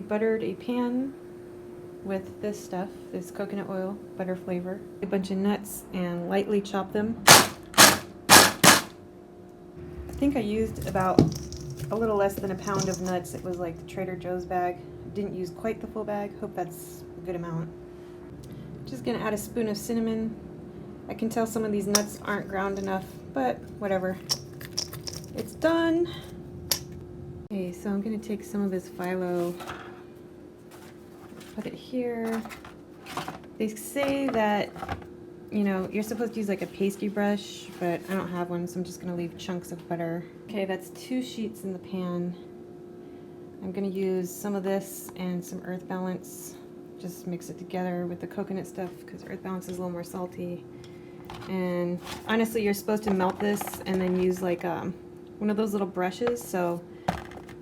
buttered a pan with this stuff, this coconut oil, butter flavor, a bunch of nuts, and lightly chop them. I think I used about a little less than a pound of nuts. It was like the Trader Joe's bag. Didn't use quite the full bag. Hope that's a good amount. Just gonna add a spoon of cinnamon. I can tell some of these nuts aren't ground enough, but whatever. It's done. Okay, so I'm gonna take some of this phyllo, put it here. They say that, you know, you're supposed to use like a pastry brush, but I don't have one, so I'm just gonna leave chunks of butter. Okay, that's 2 sheets in the pan. I'm gonna use some of this and some Earth Balance. Just mix it together with the coconut stuff because Earth Balance is a little more salty. And honestly, you're supposed to melt this and then use like one of those little brushes, so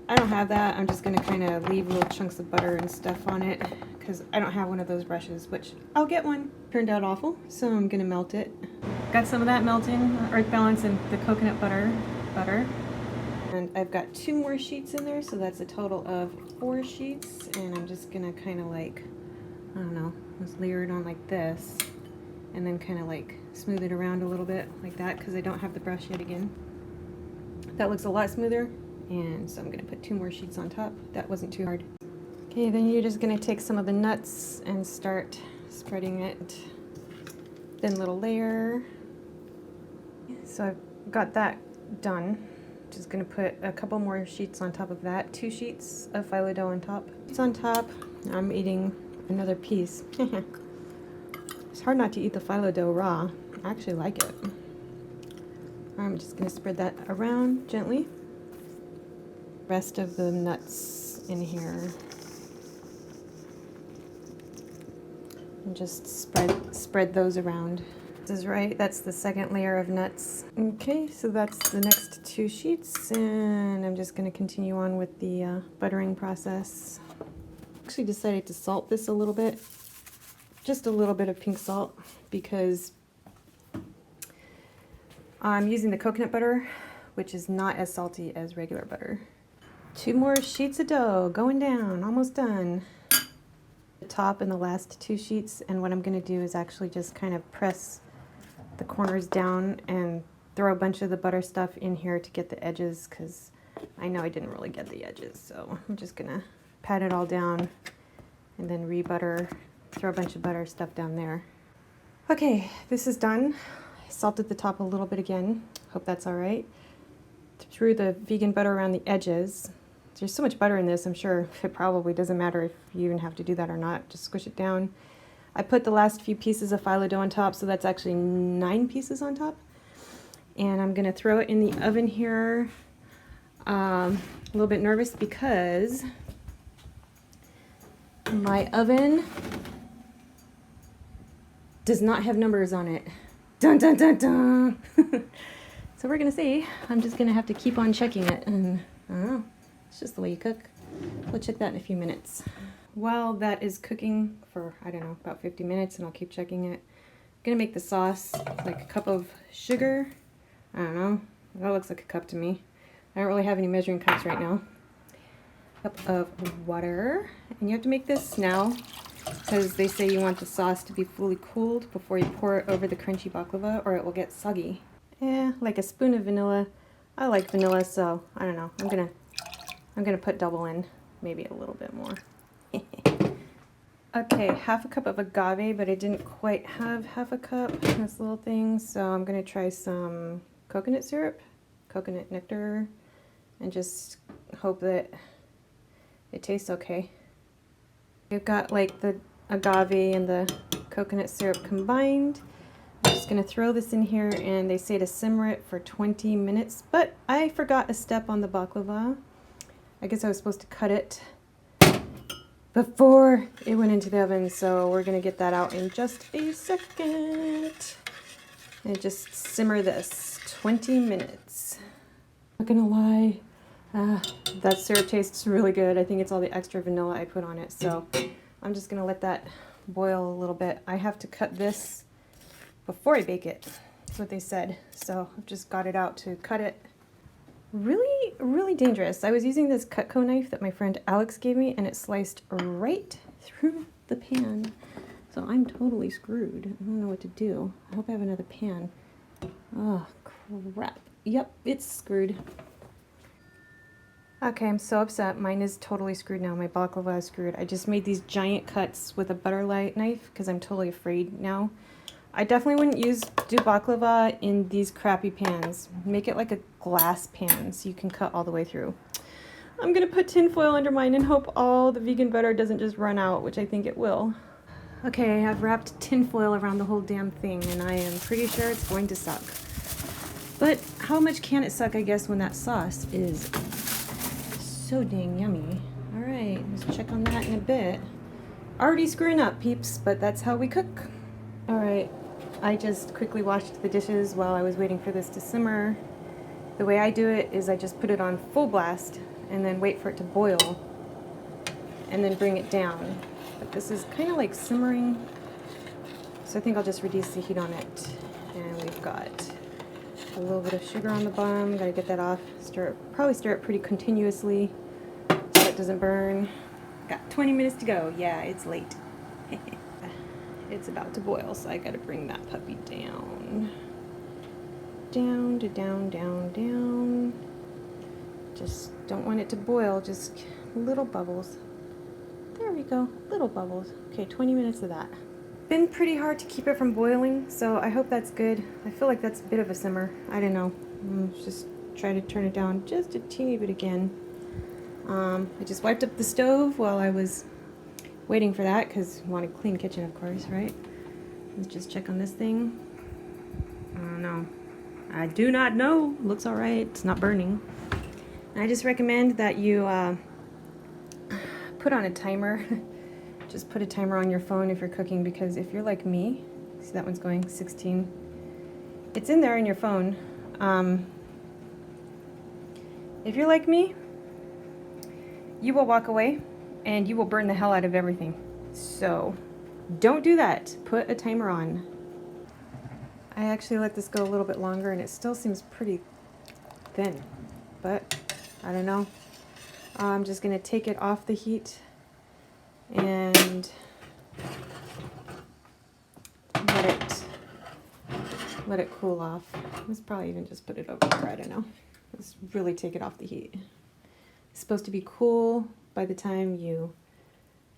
I don't have that. I'm just gonna kind of leave little chunks of butter and stuff on it because I don't have one of those brushes, which I'll get one. Turned out awful, so I'm gonna melt it. Got some of that melting, Earth Balance and the coconut butter. And I've got 2 more sheets in there, so that's a total of 4 sheets. And I'm just gonna kind of like, I don't know, just layer it on like this, and then kind of like smooth it around a little bit like that because I don't have the brush yet again. That looks a lot smoother, and so I'm gonna put 2 more sheets on top. That wasn't too hard. Okay, then you're just gonna take some of the nuts and start spreading it. Thin little layer. So I've got that done. Just gonna put a couple more sheets on top of that. 2 sheets of phyllo dough on top. It's on top. I'm eating another piece. It's hard not to eat the phyllo dough raw. I actually like it. I'm just gonna spread that around gently. Rest of the nuts in here. And just spread those around. This is right, that's the second layer of nuts. Okay, so that's the next 2 sheets, and I'm just gonna continue on with the buttering process. Actually decided to salt this a little bit. Just a little bit of pink salt, because I'm using the coconut butter, which is not as salty as regular butter. 2 more sheets of dough going down, almost done. The top and the last 2 sheets, and what I'm going to do is actually just kind of press the corners down and throw a bunch of the butter stuff in here to get the edges, because I know I didn't really get the edges, so I'm just going to pat it all down and then re-butter, throw a bunch of butter stuff down there. Okay, this is done. I salted the top a little bit again. Hope that's all right. Threw the vegan butter around the edges. There's so much butter in this, I'm sure it probably doesn't matter if you even have to do that or not. Just squish it down. I put the last few pieces of phyllo dough on top, so that's actually 9 pieces on top. And I'm gonna throw it in the oven here. A little bit nervous because my oven does not have numbers on it. Dun dun dun dun! So we're gonna see. I'm just gonna have to keep on checking it, and I don't know. It's just the way you cook. We'll check that in a few minutes. While that is cooking for, I don't know, about 50 minutes, and I'll keep checking it. I'm gonna make the sauce, like a cup of sugar. I don't know, that looks like a cup to me. I don't really have any measuring cups right now. Cup of water, and you have to make this now because they say you want the sauce to be fully cooled before you pour it over the crunchy baklava, or it will get soggy. Like a spoon of vanilla. I like vanilla, so I don't know. I'm gonna put double in, maybe a little bit more. Okay, half a cup of agave, but I didn't quite have half a cup, this little thing, so I'm gonna try some coconut syrup, coconut nectar, and just hope that it tastes okay. I've got like the agave and the coconut syrup combined. I'm just gonna throw this in here, and they say to simmer it for 20 minutes, but I forgot a step on the baklava. I guess I was supposed to cut it before it went into the oven, so we're gonna get that out in just a second. And just simmer this 20 minutes. Not gonna lie, that syrup tastes really good. I think it's all the extra vanilla I put on it, so I'm just gonna let that boil a little bit. I have to cut this before I bake it. That's what they said, so I've just got it out to cut it. Really, really dangerous. I was using this Cutco knife that my friend Alex gave me, and it sliced right through the pan. So I'm totally screwed. I don't know what to do. I hope I have another pan. Oh, crap. Yep, it's screwed. Okay, I'm so upset. Mine is totally screwed now. My baklava is screwed. I just made these giant cuts with a butter light knife because I'm totally afraid now. I definitely wouldn't do baklava in these crappy pans. Make it like a glass pan so you can cut all the way through. I'm gonna put tin foil under mine and hope all the vegan butter doesn't just run out, which I think it will. Okay, I've wrapped tin foil around the whole damn thing and I am pretty sure it's going to suck. But how much can it suck, I guess, when that sauce is so dang yummy. Alright, let's check on that in a bit. Already screwing up, peeps, but that's how we cook. Alright, I just quickly washed the dishes while I was waiting for this to simmer. The way I do it is I just put it on full blast and then wait for it to boil and then bring it down. But this is kind of like simmering, so I think I'll just reduce the heat on it. And we've got a little bit of sugar on the bottom. Gotta get that off. Probably stir it pretty continuously so it doesn't burn. Got 20 minutes to go. Yeah, it's late. It's about to boil, so I gotta bring that puppy down. Down to down, down, down. Just don't want it to boil, just little bubbles. There we go, little bubbles. Okay, 20 minutes of that. Been pretty hard to keep it from boiling, so I hope that's good. I feel like that's a bit of a simmer. I don't know. Just try to turn it down just a teeny bit again. I just wiped up the stove while I was waiting for that, because I want a clean kitchen, of course, right? Let's just check on this thing. I don't know. I do not know. Looks all right. It's not burning. I just recommend that you put on a timer. Just put a timer on your phone if you're cooking, because if you're like me, see that one's going 16. It's in there in your phone. If you're like me, you will walk away and you will burn the hell out of everything. So don't do that. Put a timer on. I actually let this go a little bit longer and it still seems pretty thin, but I don't know. I'm just gonna take it off the heat and let it cool off. Let's probably even just put it over here, I don't know. Let's really take it off the heat. It's supposed to be cool by the time you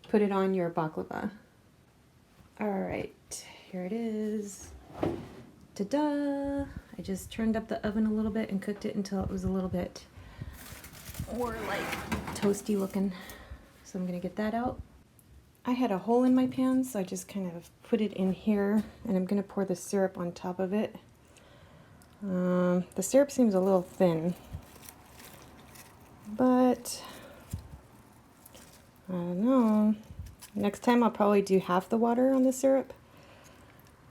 put it on your baklava. Alright, here it is. Ta-da! I just turned up the oven a little bit and cooked it until it was a little bit more like toasty looking. So I'm gonna get that out. I had a hole in my pan, so I just kind of put it in here, and I'm gonna pour the syrup on top of it. The syrup seems a little thin, but I don't know. Next time I'll probably do half the water on the syrup.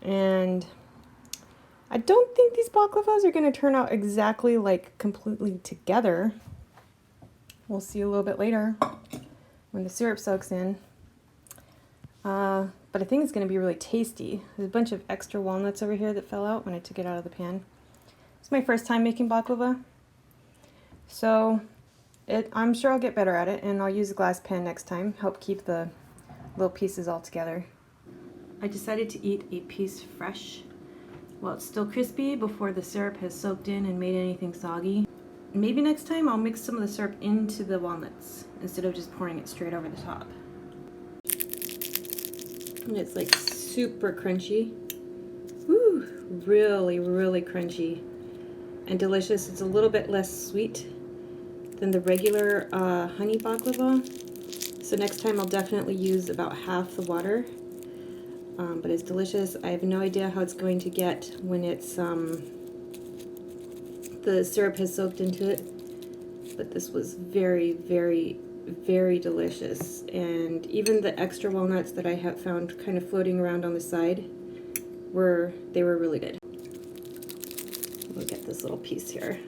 And I don't think these baklavas are going to turn out exactly like completely together. We'll see a little bit later when the syrup soaks in. But I think it's going to be really tasty. There's a bunch of extra walnuts over here that fell out when I took it out of the pan. It's my first time making baklava, so I'm sure I'll get better at it, and I'll use a glass pan next time, help keep the little pieces all together. I decided to eat a piece fresh while it's still crispy before the syrup has soaked in and made anything soggy. Maybe next time I'll mix some of the syrup into the walnuts instead of just pouring it straight over the top. And it's like super crunchy. Woo! Really, really crunchy and delicious. It's a little bit less sweet than the regular honey baklava. So next time I'll definitely use about half the water. But it's delicious. I have no idea how it's going to get when it's the syrup has soaked into it. But this was very, very, very delicious. And even the extra walnuts that I have found kind of floating around on the side were really good. We'll get this little piece here.